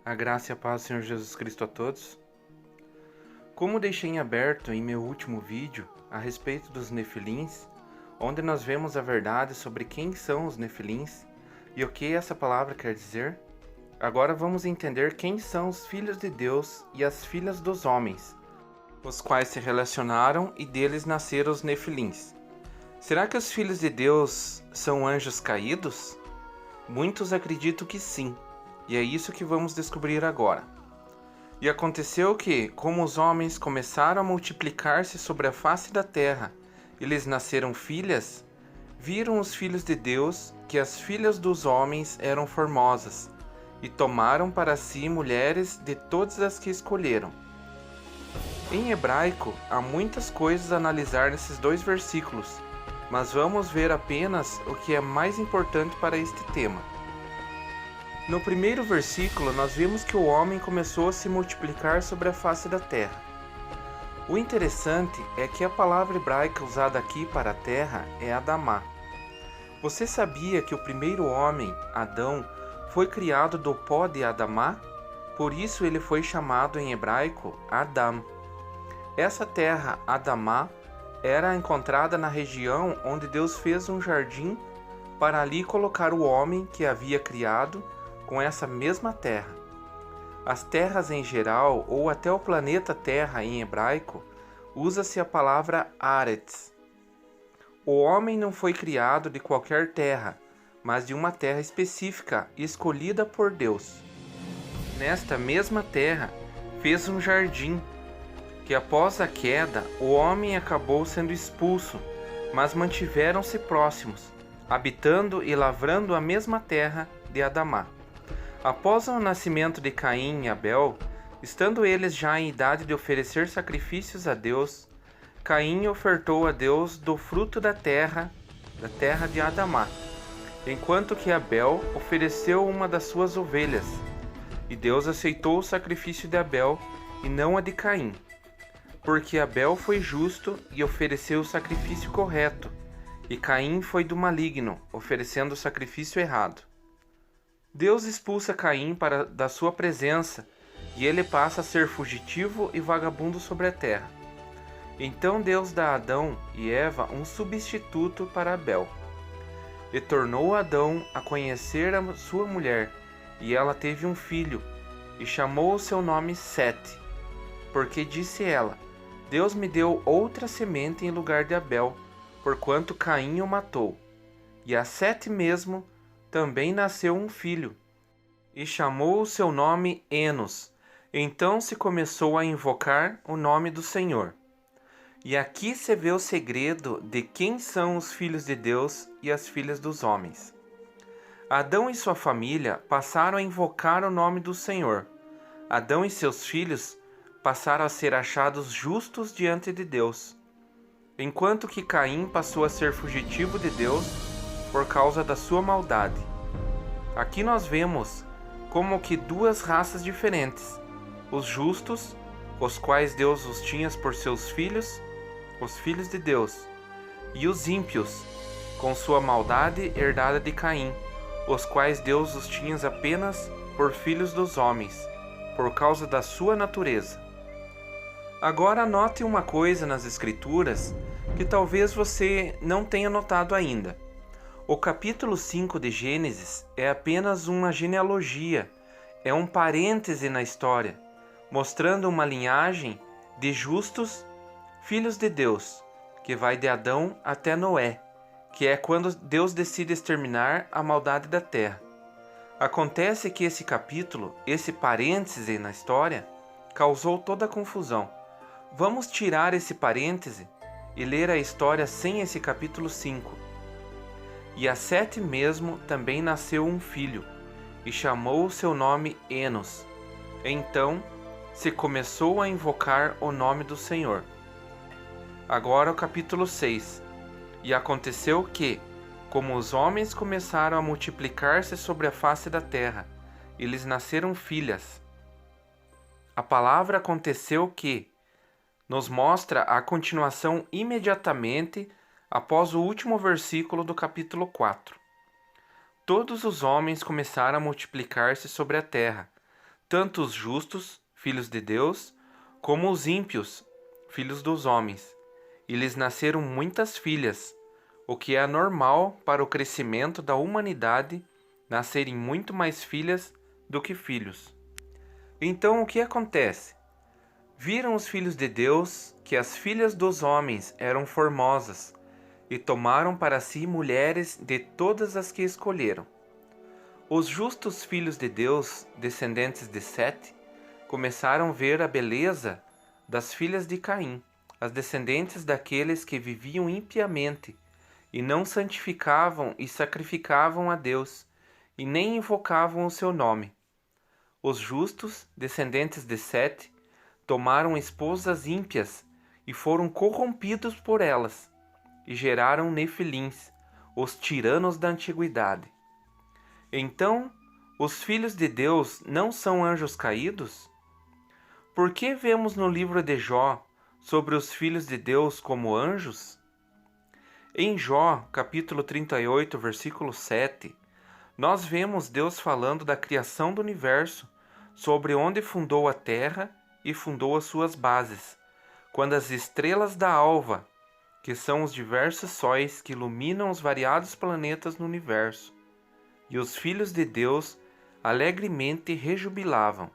A graça e a paz do Senhor Jesus Cristo a todos. Como deixei em aberto em meu último vídeo a respeito dos Nefilins, onde nós vemos a verdade sobre quem são os Nefilins e o que essa palavra quer dizer, agora vamos entender quem são os filhos de Deus e as filhas dos homens, os quais se relacionaram e deles nasceram os Nefilins. Será que os filhos de Deus são anjos caídos? Muitos acreditam que sim. E é isso que vamos descobrir agora. E aconteceu que, como os homens começaram a multiplicar-se sobre a face da terra, e lhes nasceram filhas, viram os filhos de Deus que as filhas dos homens eram formosas, e tomaram para si mulheres de todas as que escolheram. Em hebraico, há muitas coisas a analisar nesses dois versículos, mas vamos ver apenas o que é mais importante para este tema. No primeiro versículo, nós vimos que o homem começou a se multiplicar sobre a face da terra. O interessante é que a palavra hebraica usada aqui para a terra é Adamá. Você sabia que o primeiro homem, Adão, foi criado do pó de Adamá? Por isso ele foi chamado em hebraico Adam. Essa terra, Adamá, era encontrada na região onde Deus fez um jardim para ali colocar o homem que havia criado com essa mesma terra. As terras em geral, ou até o planeta Terra em hebraico, usa-se a palavra Aretz. O homem não foi criado de qualquer terra, mas de uma terra específica, escolhida por Deus. Nesta mesma terra, fez um jardim, que após a queda, o homem acabou sendo expulso, mas mantiveram-se próximos, habitando e lavrando a mesma terra de Adamá. Após o nascimento de Caim e Abel, estando eles já em idade de oferecer sacrifícios a Deus, Caim ofertou a Deus do fruto da terra de Adamá, enquanto que Abel ofereceu uma das suas ovelhas, e Deus aceitou o sacrifício de Abel e não a de Caim, porque Abel foi justo e ofereceu o sacrifício correto, e Caim foi do maligno, oferecendo o sacrifício errado. Deus expulsa Caim da sua presença e ele passa a ser fugitivo e vagabundo sobre a terra. Então Deus dá a Adão e Eva um substituto para Abel. E tornou Adão a conhecer a sua mulher, e ela teve um filho, e chamou o seu nome Sete, porque disse ela: Deus me deu outra semente em lugar de Abel, porquanto Caim o matou. E a Sete mesmo também nasceu um filho, e chamou o seu nome Enos. Então se começou a invocar o nome do Senhor. E aqui se vê o segredo de quem são os filhos de Deus e as filhas dos homens. Adão e sua família passaram a invocar o nome do Senhor. Adão e seus filhos passaram a ser achados justos diante de Deus, enquanto que Caim passou a ser fugitivo de Deus por causa da sua maldade. Aqui nós vemos como que duas raças diferentes, os justos, os quais Deus os tinha por seus filhos, os filhos de Deus, e os ímpios, com sua maldade herdada de Caim, os quais Deus os tinha apenas por filhos dos homens, por causa da sua natureza. Agora note uma coisa nas Escrituras que talvez você não tenha notado ainda. O capítulo 5 de Gênesis é apenas uma genealogia, é um parêntese na história, mostrando uma linhagem de justos filhos de Deus, que vai de Adão até Noé, que é quando Deus decide exterminar a maldade da terra. Acontece que esse capítulo, esse parêntese na história, causou toda a confusão. Vamos tirar esse parêntese e ler a história sem esse capítulo 5. E a Sete mesmo também nasceu um filho, e chamou o seu nome Enos. Então se começou a invocar o nome do Senhor. Agora o capítulo 6. E aconteceu que, como os homens começaram a multiplicar-se sobre a face da terra, e lhes nasceram filhas. A palavra aconteceu que nos mostra a continuação imediatamente após o último versículo do capítulo 4. Todos os homens começaram a multiplicar-se sobre a terra, tanto os justos, filhos de Deus, como os ímpios, filhos dos homens. E lhes nasceram muitas filhas, o que é normal para o crescimento da humanidade, nascerem muito mais filhas do que filhos. Então o que acontece? Viram os filhos de Deus que as filhas dos homens eram formosas, e tomaram para si mulheres de todas as que escolheram. Os justos filhos de Deus, descendentes de Sete, começaram a ver a beleza das filhas de Caim, as descendentes daqueles que viviam impiamente, e não santificavam e sacrificavam a Deus, e nem invocavam o seu nome. Os justos, descendentes de Sete, tomaram esposas ímpias e foram corrompidos por elas, e geraram nefilins, os tiranos da antiguidade. Então, os filhos de Deus não são anjos caídos? Por que vemos no livro de Jó sobre os filhos de Deus como anjos? Em Jó, capítulo 38, versículo 7, nós vemos Deus falando da criação do universo, sobre onde fundou a terra e fundou as suas bases, quando as estrelas da alva, que são os diversos sóis que iluminam os variados planetas no universo, e os filhos de Deus alegremente rejubilavam.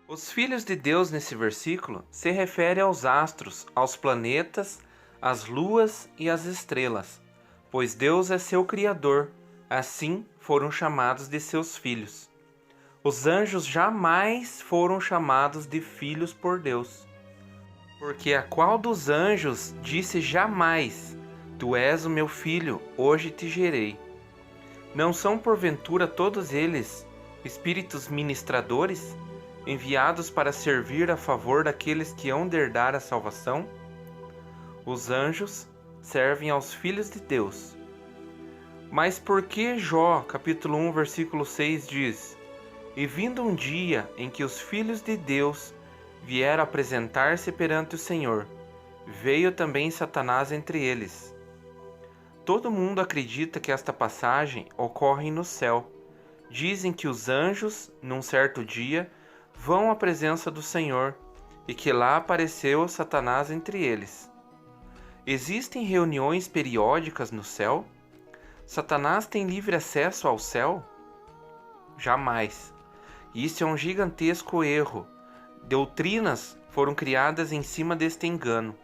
Os filhos de Deus nesse versículo se refere aos astros, aos planetas, às luas e às estrelas, pois Deus é seu Criador, assim foram chamados de seus filhos. Os anjos jamais foram chamados de filhos por Deus, porque a qual dos anjos disse jamais: Tu és o meu filho, hoje te gerei? Não são porventura todos eles espíritos ministradores, enviados para servir a favor daqueles que hão de herdar a salvação? Os anjos servem aos filhos de Deus. Mas por que Jó, capítulo 1, versículo 6 diz: E vindo um dia em que os filhos de Deus vieram apresentar-se perante o Senhor, veio também Satanás entre eles? Todo mundo acredita que esta passagem ocorre no céu. Dizem que os anjos, num certo dia, vão à presença do Senhor e que lá apareceu Satanás entre eles. Existem reuniões periódicas no céu? Satanás tem livre acesso ao céu? Jamais. Isso é um gigantesco erro. Doutrinas foram criadas em cima deste engano.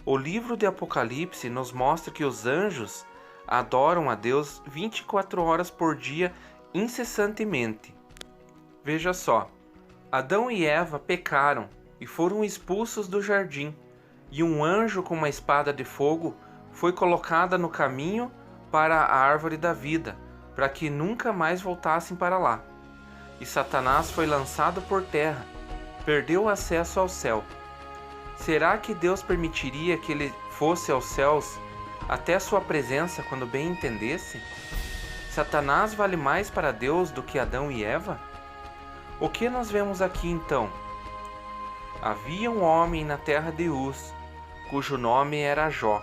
O livro de Apocalipse nos mostra que os anjos adoram a Deus 24 horas por dia incessantemente. Veja só, Adão e Eva pecaram e foram expulsos do jardim, e um anjo com uma espada de fogo foi colocada no caminho para a árvore da vida, para que nunca mais voltassem para lá. E Satanás foi lançado por terra, perdeu o acesso ao céu. Será que Deus permitiria que ele fosse aos céus até sua presença quando bem entendesse? Satanás vale mais para Deus do que Adão e Eva? O que nós vemos aqui então? Havia um homem na terra de Uz, cujo nome era Jó,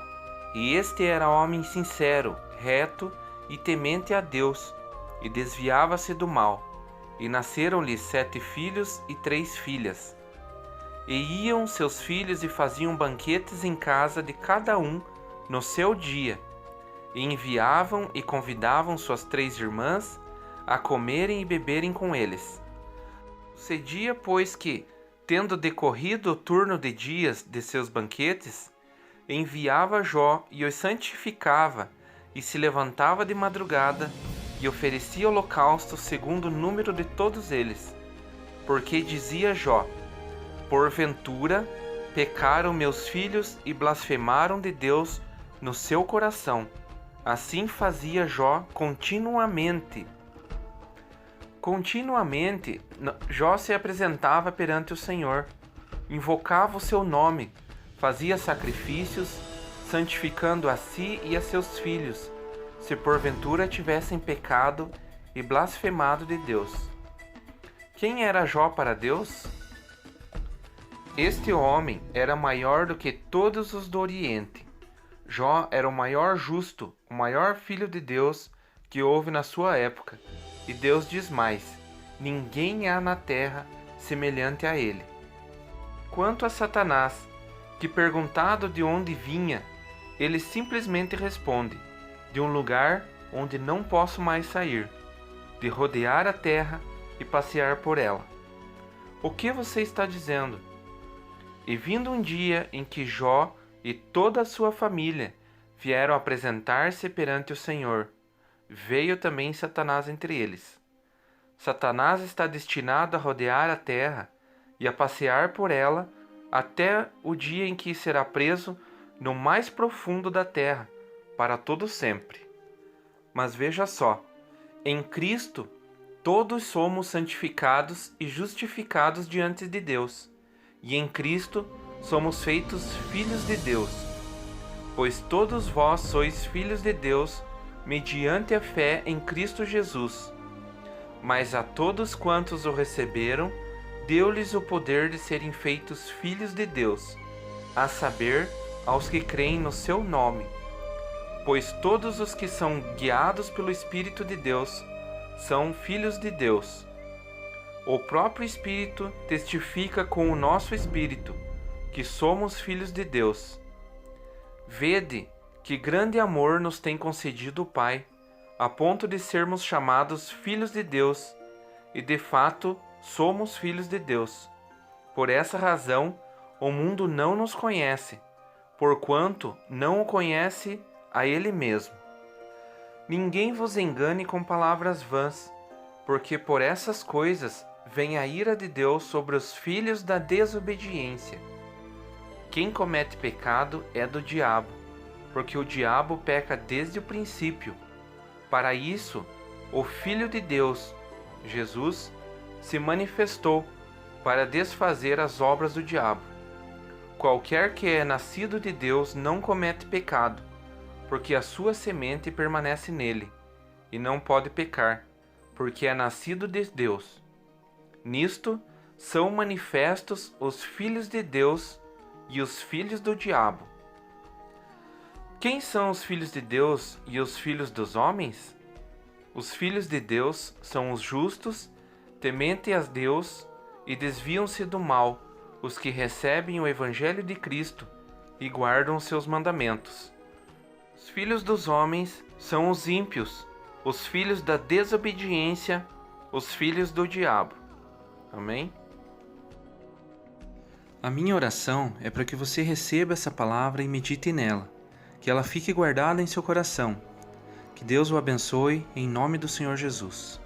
e este era homem sincero, reto e temente a Deus, e desviava-se do mal. E nasceram-lhe 7 filhos e 3 filhas. E iam seus filhos e faziam banquetes em casa de cada um no seu dia, e enviavam e convidavam suas 3 irmãs a comerem e beberem com eles. Sucedia, pois, que, tendo decorrido o turno de dias de seus banquetes, enviava Jó e os santificava, e se levantava de madrugada e oferecia holocausto segundo o número de todos eles. Porque dizia Jó: Porventura pecaram meus filhos e blasfemaram de Deus no seu coração. Assim fazia Jó continuamente. Continuamente, Jó se apresentava perante o Senhor, invocava o seu nome, fazia sacrifícios, santificando a si e a seus filhos, se porventura tivessem pecado e blasfemado de Deus. Quem era Jó para Deus? Este homem era maior do que todos os do Oriente. Jó era o maior justo, o maior filho de Deus que houve na sua época. E Deus diz mais: ninguém há na terra semelhante a ele. Quanto a Satanás, que perguntado de onde vinha, ele simplesmente responde: de um lugar onde não posso mais sair, de rodear a terra e passear por ela. O que você está dizendo? E vindo um dia em que Jó e toda a sua família vieram apresentar-se perante o Senhor, veio também Satanás entre eles. Satanás está destinado a rodear a terra e a passear por ela até o dia em que será preso no mais profundo da terra, para todo sempre. Mas veja só, em Cristo todos somos santificados e justificados diante de Deus, e em Cristo somos feitos filhos de Deus. Pois todos vós sois filhos de Deus mediante a fé em Cristo Jesus. Mas a todos quantos o receberam, deu-lhes o poder de serem feitos filhos de Deus, a saber, aos que creem no seu nome. Pois todos os que são guiados pelo Espírito de Deus são filhos de Deus. O próprio Espírito testifica com o nosso espírito que somos filhos de Deus. Vede que grande amor nos tem concedido o Pai, a ponto de sermos chamados filhos de Deus, e de fato somos filhos de Deus. Por essa razão, o mundo não nos conhece, porquanto não o conhece a Ele mesmo. Ninguém vos engane com palavras vãs, porque por essas coisas vem a ira de Deus sobre os filhos da desobediência. Quem comete pecado é do diabo, porque o diabo peca desde o princípio. Para isso, o Filho de Deus, Jesus, se manifestou para desfazer as obras do diabo. Qualquer que é nascido de Deus não comete pecado, porque a sua semente permanece nele, e não pode pecar, porque é nascido de Deus. Nisto são manifestos os filhos de Deus e os filhos do diabo. Quem são os filhos de Deus e os filhos dos homens? Os filhos de Deus são os justos, temente a Deus e desviam-se do mal, os que recebem o Evangelho de Cristo e guardam seus mandamentos. Os filhos dos homens são os ímpios, os filhos da desobediência, os filhos do diabo. Amém? A minha oração é para que você receba essa palavra e medite nela, que ela fique guardada em seu coração. Que Deus o abençoe em nome do Senhor Jesus.